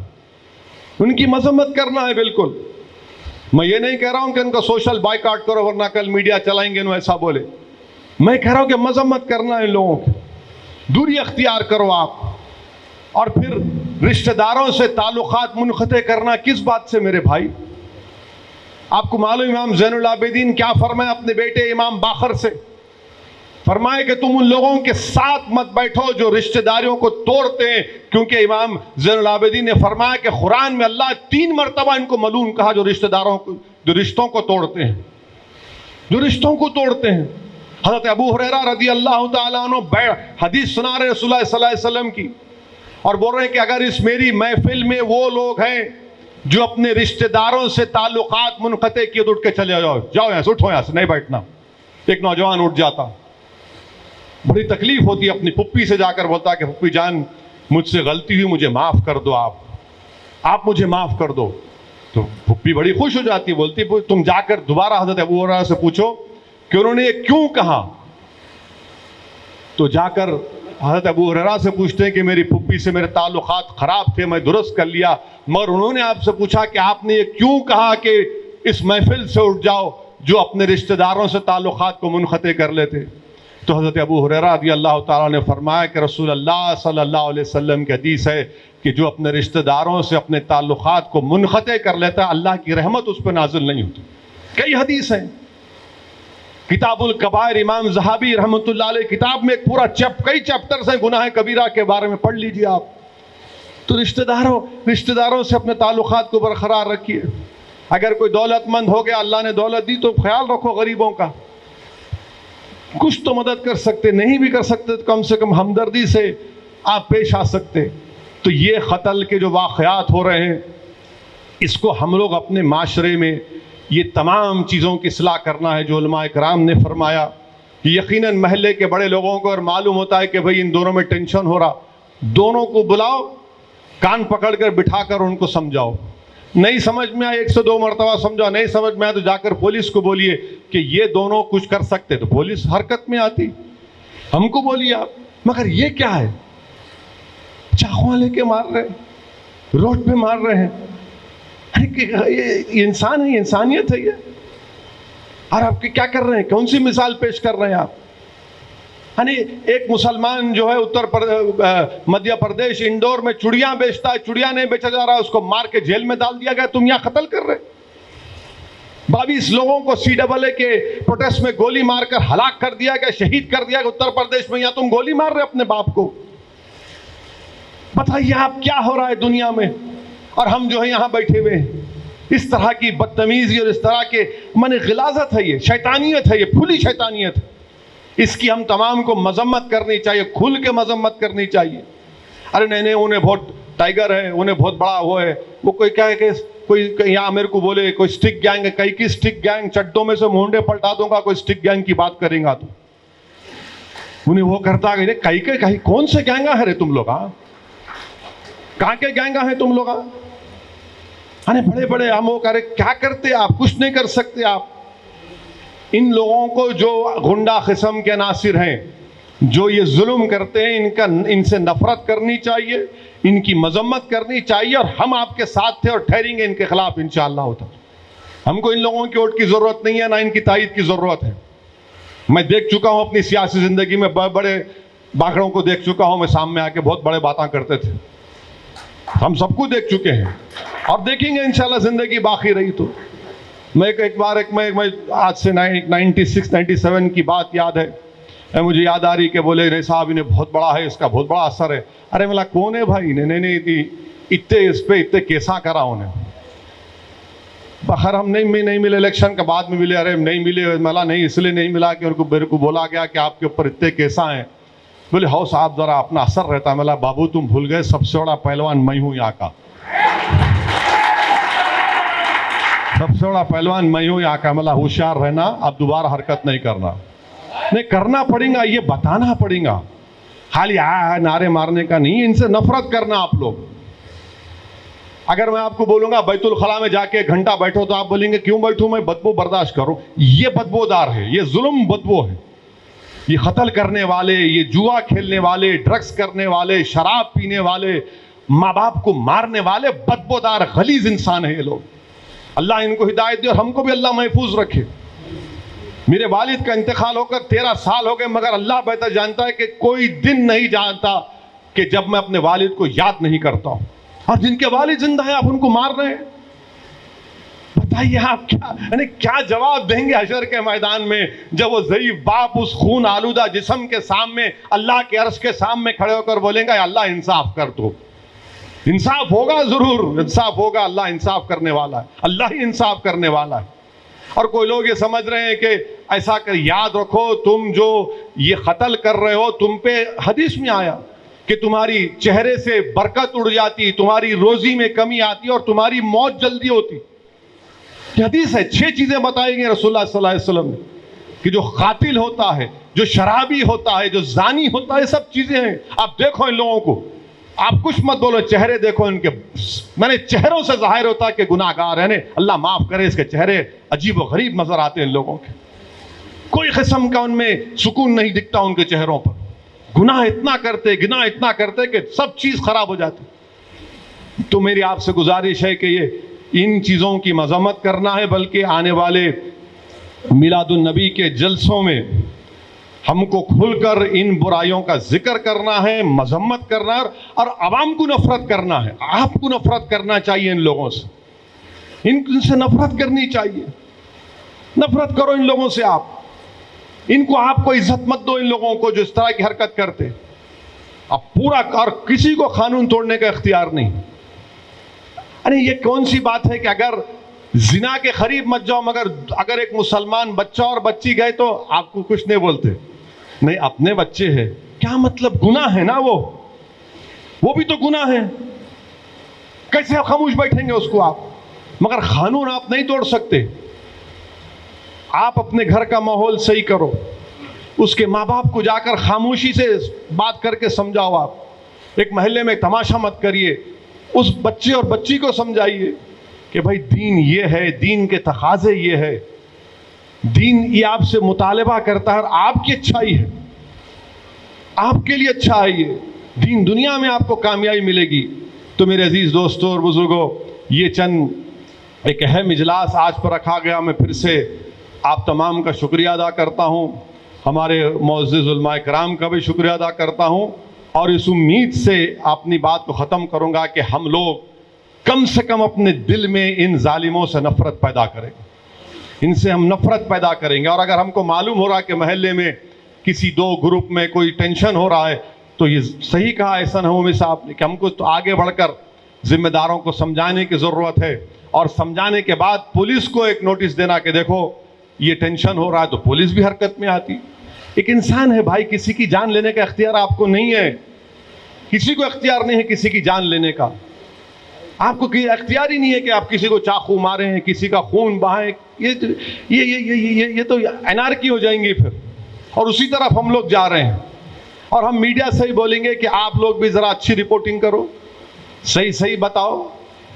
ان کی مذمت کرنا ہے۔ بالکل میں یہ نہیں کہہ رہا ہوں کہ ان کا سوشل بائیکاٹ کرو ورنہ کل میڈیا چلائیں گے انہوں ایسا بولے، میں کہہ رہا ہوں کہ مذمت کرنا ہے ان لوگوں کی، دوری اختیار کرو آپ۔ اور پھر رشتہ داروں سے تعلقات منقطع کرنا کس بات سے میرے بھائی؟ آپ کو معلوم امام زین العابدین کیا فرمایا اپنے بیٹے امام باقر سے؟ فرمائے کہ تم ان لوگوں کے ساتھ مت بیٹھو جو رشتہ داریوں کو توڑتے ہیں، کیونکہ امام زین العابدین نے فرمایا کہ قرآن میں اللہ 3 مرتبہ ان کو ملعون کہا، جو رشتہ داروں کو، جو رشتوں کو توڑتے ہیں، جو رشتوں کو توڑتے ہیں۔ حضرت ابو ہریرہ رضی اللہ تعالیٰ عنہ حدیث سنا رہے رسول اللہ صلی اللہ علیہ وسلم کی، اور بول رہے ہیں کہ اگر اس میری محفل میں وہ لوگ ہیں جو اپنے رشتہ داروں سے تعلقات منقطع کیے تو اٹھ کے چلے جاؤ یہاں سے، اٹھو یہاں سے، نہیں بیٹھنا۔ ایک نوجوان اٹھ جاتا، بڑی تکلیف ہوتی ہے، اپنی پھپھی سے جا کر بولتا کہ پھپھی جان مجھ سے غلطی ہوئی، مجھے معاف کر دو، آپ مجھے معاف کر دو۔ تو پھپھی بڑی خوش ہو جاتی ہے، بولتی تم جا کر دوبارہ حضرت ابو ہریرہ سے پوچھو کہ انہوں نے یہ کیوں کہا۔ تو جا کر حضرت ابو ہریرہ سے پوچھتے ہیں کہ میری پھپھی سے میرے تعلقات خراب تھے، میں درست کر لیا، مگر انہوں نے آپ سے پوچھا کہ آپ نے یہ کیوں کہا کہ اس محفل سے اٹھ جاؤ جو اپنے رشتہ داروں سے تعلقات کو منقطع کر لیتے۔ تو حضرت ابو ہریرہ رضی اللہ تعالیٰ نے فرمایا کہ رسول اللہ صلی اللہ علیہ وسلم کی حدیث ہے کہ جو اپنے رشتہ داروں سے اپنے تعلقات کو منقطع کر لیتا ہے اللہ کی رحمت اس پہ نازل نہیں ہوتی۔ کئی حدیث ہیں، کتاب الکبائر امام ذہبی رحمۃ اللہ علیہ کتاب میں ایک پورا کئی چیپٹرز ہیں گناہ کبیرہ کے بارے میں، پڑھ لیجئے آپ۔ تو رشتہ داروں سے اپنے تعلقات کو برقرار رکھیے۔ اگر کوئی دولت مند ہو گیا، اللہ نے دولت دی، تو خیال رکھو غریبوں کا، کچھ تو مدد کر سکتے، نہیں بھی کر سکتے تو کم سے کم ہمدردی سے آپ پیش آ سکتے۔ تو یہ قتل کے جو واقعات ہو رہے ہیں، اس کو ہم لوگ اپنے معاشرے میں یہ تمام چیزوں کی اصلاح کرنا ہے جو علماء کرام نے فرمایا۔ یقیناً محلے کے بڑے لوگوں کو اور معلوم ہوتا ہے کہ بھئی ان دونوں میں ٹینشن ہو رہا، دونوں کو بلاؤ، کان پکڑ کر بٹھا کر ان کو سمجھاؤ، نہیں سمجھ میں آئے 1 سے 2 مرتبہ سمجھاؤ، نہیں سمجھ میں آئے تو جا کر پولیس کو بولیے کہ یہ دونوں کچھ کر سکتے، تو پولیس حرکت میں آتی، ہم کو بولیے آپ۔ مگر یہ کیا ہے، چاقو لے کے مار رہے، روڈ پہ مار رہے ہیں، یہ انسان ہے، یہ انسانیت ہے یہ؟ اور آپ کیا کر رہے ہیں، کون سی مثال پیش کر رہے ہیں آپ؟ یعنی ایک مسلمان جو ہے مدھیہ پردیش اندور میں چڑیاں بیچتا ہے، چڑیا نہیں بیچا جا رہا، اس کو مار کے جیل میں ڈال دیا گیا، تم یہاں قتل کر رہے۔ 22 لوگوں کو CAA کے پروٹیسٹ میں گولی مار کر ہلاک کر دیا گیا، شہید کر دیا گیا اتر پردیش میں، یہاں تم گولی مار رہے اپنے باپ کو۔ بتائیے آپ کیا ہو رہا ہے دنیا میں، اور ہم جو ہے یہاں بیٹھے ہوئے ہیں۔ اس طرح کی بدتمیزی اور اس طرح کے غلاظت ہے، یہ شیطانیت ہے، یہ کھلی شیطانیت ہے۔ اس کی ہم تمام کو مذمت کرنی چاہیے، کھل کے مذمت کرنی چاہیے۔ ارے نہیں انہیں بہت ٹائیگر ہے، انہیں بہت بڑا وہ ہے، وہ کوئی کہے کہ کوئی یہاں میرے کو بولے کوئی سٹک گینگ ہے، کئی کی سٹک گینگ، چڈوں میں سے مونڈے پلٹا دوں گا کوئی سٹک گینگ کی بات کریں گا تو انہیں وہ کرتا ہے کئی کون سے گینگا ہے تم لوگ، کہاں کے گینگا ہیں تم لوگ؟ ارے بڑے بڑے ہم وہ کرے، کیا کرتے آپ؟ کچھ نہیں کر سکتے آپ۔ ان لوگوں کو جو غنڈہ قسم کے عناصر ہیں جو یہ ظلم کرتے ہیں، ان سے نفرت کرنی چاہیے، ان کی مذمت کرنی چاہیے، اور ہم آپ کے ساتھ تھے اور ٹھہریں گے ان کے خلاف انشاءاللہ ہوتا۔ ہم کو ان لوگوں کی ووٹ کی ضرورت نہیں ہے، نہ ان کی تائید کی ضرورت ہے۔ میں دیکھ چکا ہوں اپنی سیاسی زندگی میں، بڑے باغڑوں کو دیکھ چکا ہوں میں، سامنے آ کے بہت بڑے باتیں کرتے تھے، ہم سب کو دیکھ چکے ہیں اور دیکھیں گے انشاءاللہ زندگی باقی رہی تو۔ میں ایک بار میں آج سے 96-97 کی بات یاد ہے، مجھے یاد آ رہی کہ بولے نہیں صاحب انہیں بہت بڑا ہے، اس کا بہت بڑا اثر ہے. ارے ملا کون ہے بھائی؟ نہیں اتنے اس پہ اتنے کیسا کرا انہیں. بخیر ہم نہیں ملے، الیکشن کے بعد میں ملے. ارے نہیں ملے ملا نہیں اس لیے نہیں ملا کہ ان کو میرے کو بولا گیا کہ آپ کے اوپر اتنے کیسا ہیں. بولے ہو صاحب ذرا اپنا اثر رہتا ہے. ملا بابو تم بھول گئے سب سے بڑا پہلوان میں ہوں یہاں کا، سب سے بڑا پہلوان میں ہوں یہاں کا. ملا ہوشیار رہنا، اب دوبارہ حرکت نہیں کرنا. نہیں کرنا پڑے گا، یہ بتانا پڑے گا، خالی نعرے مارنے کا نہیں. ان سے نفرت کرنا آپ لوگ. اگر میں آپ کو بولوں گا بیت الخلاء میں جا کے ایک گھنٹہ بیٹھو تو آپ بولیں گے کیوں بیٹھوں میں؟ بدبو برداشت کروں. یہ بدبودار ہے، یہ ظلم بدبو ہے. یہ قتل کرنے والے، یہ جوا کھیلنے والے، ڈرگس کرنے والے، شراب پینے والے، ماں باپ کو مارنے والے بدبودار غلیظ انسان ہیں یہ لوگ. اللہ ان کو ہدایت دے اور ہم کو بھی اللہ محفوظ رکھے. میرے والد کا انتقال ہو کر 13 سال ہو گئے، مگر اللہ بہتر جانتا ہے کہ کوئی دن نہیں جانتا کہ جب میں اپنے والد کو یاد نہیں کرتا ہوں. اور جن کے والد زندہ ہیں آپ ان کو مار رہے ہیں. بتائیے آپ کیا جواب دیں گے حشر کے میدان میں جب وہ ضعیف باپ اس خون آلودہ جسم کے سامنے اللہ کے عرش کے سامنے کھڑے ہو کر بولیں گا اللہ انصاف کر دو. انصاف ہوگا، ضرور انصاف ہوگا. اللہ انصاف کرنے والا ہے، اللہ ہی انصاف کرنے والا ہے. اور کوئی لوگ یہ سمجھ رہے ہیں کہ ایسا کر، یاد رکھو تم جو یہ قتل کر رہے ہو تم پہ حدیث میں آیا کہ تمہاری چہرے سے برکت اڑ جاتی، تمہاری روزی میں کمی آتی اور تمہاری موت جلدی ہوتی. یہ حدیث ہے. 6 چیزیں بتائیں گے رسول اللہ صلی اللہ علیہ وسلم نے کہ جو قاتل ہوتا ہے، جو شرابی ہوتا ہے، جو زانی ہوتا ہے، یہ سب چیزیں ہیں. آپ دیکھو ان لوگوں کو، آپ کچھ مت بولو، چہرے دیکھو ان کے. میں نے چہروں سے ظاہر ہوتا ہے کہ گناہ گار ہیں. اللہ معاف کرے، اس کے چہرے عجیب و غریب نظر آتے ہیں ان لوگوں کے. کوئی قسم کا ان میں سکون نہیں دکھتا ان کے چہروں پر. گناہ اتنا کرتے کہ سب چیز خراب ہو جاتی. تو میری آپ سے گزارش ہے کہ یہ ان چیزوں کی مذمت کرنا ہے، بلکہ آنے والے میلاد النبی کے جلسوں میں ہم کو کھل کر ان برائیوں کا ذکر کرنا ہے، مذمت کرنا ہے اور عوام کو نفرت کرنا ہے. آپ کو نفرت کرنا چاہیے ان لوگوں سے، ان سے نفرت کرنی چاہیے. نفرت کرو ان لوگوں سے. ان کو آپ کو عزت مت دو، ان لوگوں کو جو اس طرح کی حرکت کرتے. اب پورا اور کسی کو قانون توڑنے کا اختیار نہیں. ارے یہ کون سی بات ہے کہ اگر زنا کے قریب مت جاؤ، مگر اگر ایک مسلمان بچہ اور بچی گئے تو آپ کو کچھ نہیں بولتے؟ نہیں اپنے بچے ہیں، کیا مطلب؟ گناہ ہے نا، وہ بھی تو گناہ ہے. کیسے آپ خاموش بیٹھیں گے اس کو آپ؟ مگر قانون آپ نہیں توڑ سکتے. آپ اپنے گھر کا ماحول صحیح کرو، اس کے ماں باپ کو جا کر خاموشی سے بات کر کے سمجھاؤ. آپ ایک محلے میں تماشا مت کریے، اس بچے اور بچی کو سمجھائیے کہ بھائی دین یہ ہے، دین کے تقاضے یہ ہے، دین یہ آپ سے مطالبہ کرتا ہے اور آپ کی اچھائی ہے، آپ کے لیے اچھا ہے. یہ دین دنیا میں آپ کو کامیابی ملے گی. تو میرے عزیز دوستوں اور بزرگوں، یہ چند ایک اہم اجلاس آج پر رکھا گیا. میں پھر سے آپ تمام کا شکریہ ادا کرتا ہوں، ہمارے معزز علماء کرام کا بھی شکریہ ادا کرتا ہوں، اور اس امید سے اپنی بات کو ختم کروں گا کہ ہم لوگ کم سے کم اپنے دل میں ان ظالموں سے نفرت پیدا کریں گے. ان سے ہم نفرت پیدا کریں گے. اور اگر ہم کو معلوم ہو رہا کہ محلے میں کسی 2 گروپ میں کوئی ٹینشن ہو رہا ہے تو یہ صحیح کہا احسن حمومی صاحب نے کہ ہم کو تو آگے بڑھ کر ذمہ داروں کو سمجھانے کی ضرورت ہے، اور سمجھانے کے بعد پولیس کو ایک نوٹس دینا کہ دیکھو یہ ٹینشن ہو رہا ہے، تو پولیس بھی حرکت میں آتی. ایک انسان ہے بھائی، کسی کی جان لینے کا اختیار آپ کو نہیں ہے. کسی کو اختیار نہیں ہے کسی کی جان لینے کا. آپ کو اختیار ہی نہیں ہے کہ آپ کسی کو چاقو مارے ہیں، کسی کا خون بہائیں. یہ تو انارکی ہو جائیں گی پھر. اور اسی طرف ہم لوگ جا رہے ہیں. اور ہم میڈیا سے ہی بولیں گے کہ آپ لوگ بھی ذرا اچھی رپورٹنگ کرو، صحیح بتاؤ.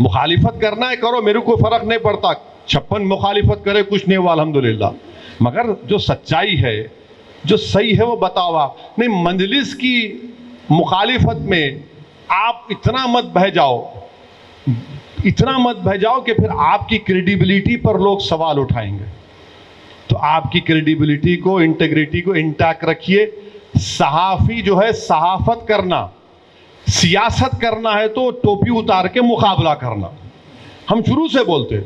مخالفت کرنا ہے کرو، میرے کو فرق نہیں پڑتا. 56 مخالفت کرے کچھ نہیں ہوا الحمدللہ، مگر جو سچائی ہے، جو صحیح ہے وہ بتاؤ. آپ نہیں مجلس کی مخالفت میں آپ اتنا مت بہہ جاؤ کہ پھر آپ کی کریڈیبلٹی پر لوگ سوال اٹھائیں گے. تو آپ کی کریڈیبلٹی کو، انٹیگریٹی کو انٹیکٹ رکھیے. صحافی جو ہے صحافت کرنا، سیاست کرنا ہے تو ٹوپی اتار کے مقابلہ کرنا. ہم شروع سے بولتے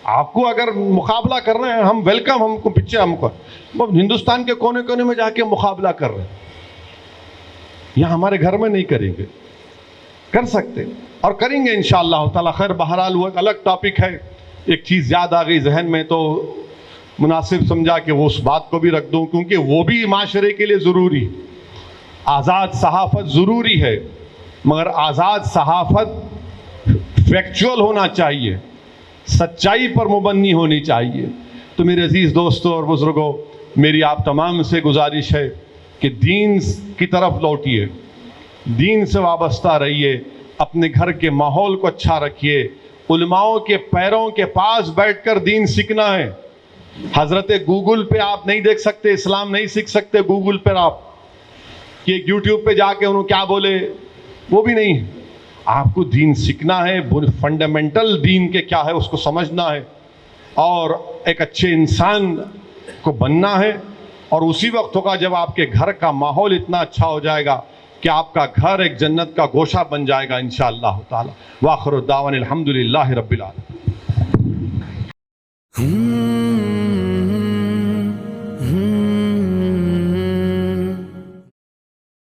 آپ کو اگر مقابلہ کرنا ہے ہم ویلکم، ہم کو پیچھے، ہم کو ہندوستان کے کونے کونے میں جا کے مقابلہ کر رہے ہیں، یہاں ہمارے گھر میں نہیں کریں گے، کر سکتے اور کریں گے انشاءاللہ تعالی خیر۔ بہرحال وہ ایک الگ ٹاپک ہے، ایک چیز یاد آ گئی ذہن میں تو مناسب سمجھا کہ وہ اس بات کو بھی رکھ دوں، کیونکہ وہ بھی معاشرے کے لیے ضروری ہے۔ آزاد صحافت ضروری ہے، مگر آزاد صحافت فیکچول ہونا چاہیے، سچائی پر مبنی ہونی چاہیے۔ تو میرے عزیز دوستوں اور بزرگوں، میری آپ تمام سے گزارش ہے کہ دین کی طرف لوٹیے، دین سے وابستہ رہیے، اپنے گھر کے ماحول کو اچھا رکھیے، علماؤں کے پیروں کے پاس بیٹھ کر دین سیکھنا ہے۔ حضرت گوگل پہ آپ نہیں دیکھ سکتے، اسلام نہیں سیکھ سکتے گوگل پر آپ کہ یوٹیوب پہ جا کے انہوں کیا بولے، وہ بھی نہیں ہے۔ آپ کو دین سیکھنا ہے، فنڈامنٹل دین کے کیا ہے اس کو سمجھنا ہے، اور ایک اچھے انسان کو بننا ہے۔ اور اسی وقت ہوگا جب آپ کے گھر کا ماحول اتنا اچھا ہو جائے گا کہ آپ کا گھر ایک جنت کا گوشہ بن جائے گا انشاءاللہ تعالی۔ وآخر الدعوانا الحمدللہ رب العالمین۔